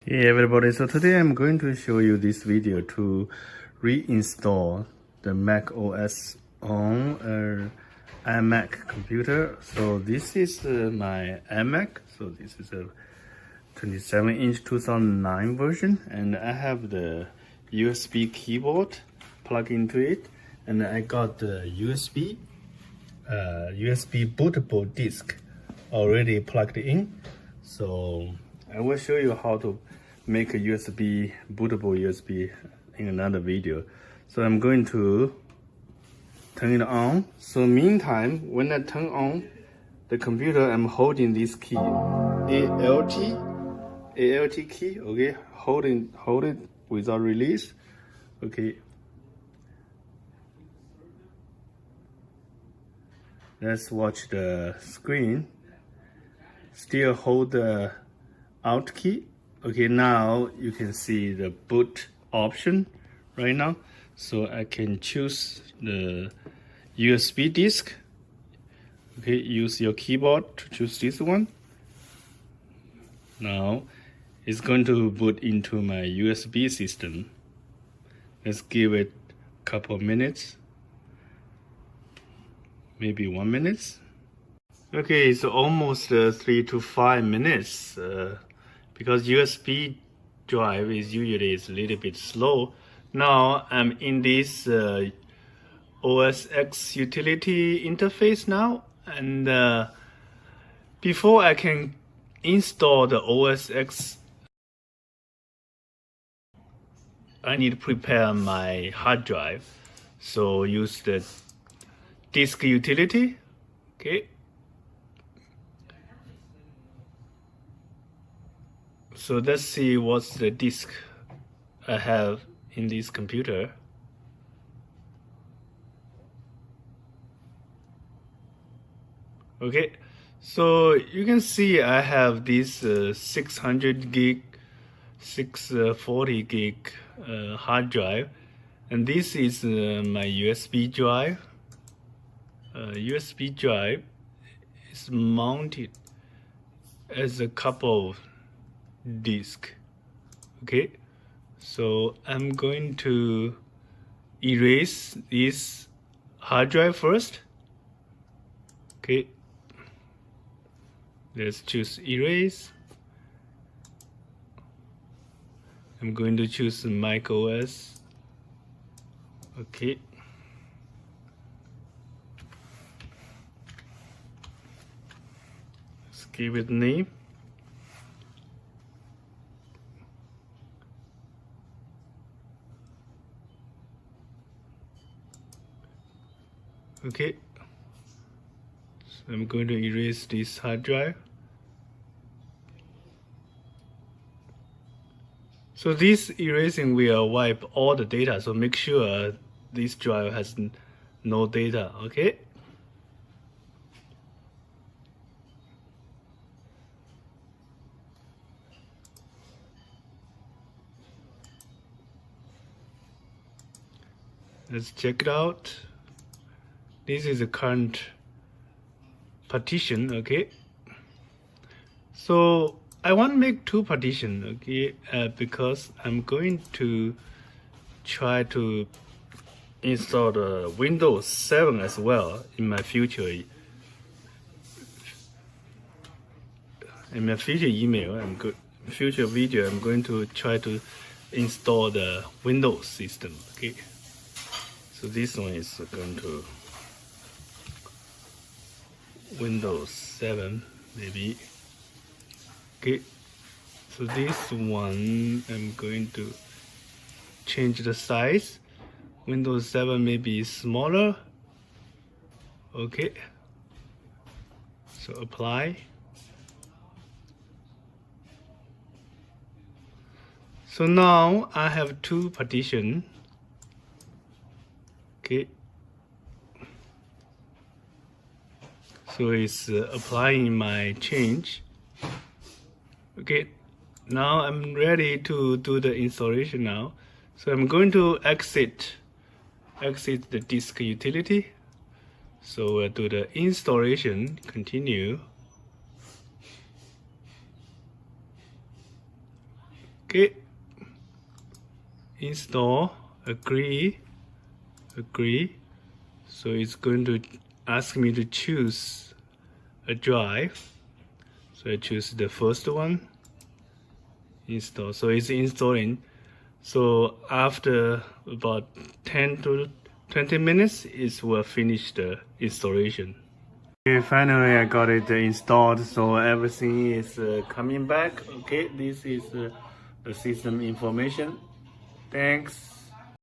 Hey everybody, so today I'm going to show you this video to reinstall the macOS on an iMac computer. So this is my iMac, so this is a 27-inch 2009 version, and I have the USB keyboard plugged into it, and I got the USB bootable disk already plugged in. So I will show you how to make a bootable USB in another video. So I'm going to turn it on. So meantime, when I turn on the computer, I'm holding this key, ALT key. Okay, hold it without release. Okay. Let's watch the screen. Still hold the Alt key. Okay, now you can see the boot option right now. So I can choose the USB disk. Okay, use your keyboard to choose this one. Now it's going to boot into my USB system. Let's give it a couple of minutes. Maybe 1 minute. Okay, it's almost 3 to 5 minutes. Because USB drive is usually a little bit slow. Now I'm in this OS X utility interface now, and before I can install the OS X, I need to prepare my hard drive. So use the disk utility. Okay. So let's see what's the disk I have in this computer. Okay, so you can see I have this 600 gig, 640 gig hard drive, and this is my USB drive. USB drive is mounted as a couple of disk. Okay, so I'm going to erase this hard drive first. Okay, let's choose erase. I'm going to choose macOS. Okay, let's give it a name. Okay, so I'm going to erase this hard drive. So this erasing will wipe all the data, so make sure this drive has no data. Okay, let's check it out. This is the current partition. Okay, so I want to make two partitions. Okay, because I'm going to try to install the Windows 7 as well in my future. In my future future video, I'm going to try to install the Windows system. Okay, so this one is going to Windows 7 maybe. Okay, so this one I'm going to change the size. Windows 7 may be smaller. Okay, so apply. So now I have two partitions. Okay, so it's applying my change. Okay, now I'm ready to do the installation now. So I'm going to exit the disk utility. So we'll do the installation, continue. Okay, install, agree. So it's going to ask me to choose a drive. So I choose the first one, install. So it's installing. So after about 10 to 20 minutes, it will finish the installation. Okay, finally I got it installed, so everything is coming back. Okay, this is the system information. Thanks.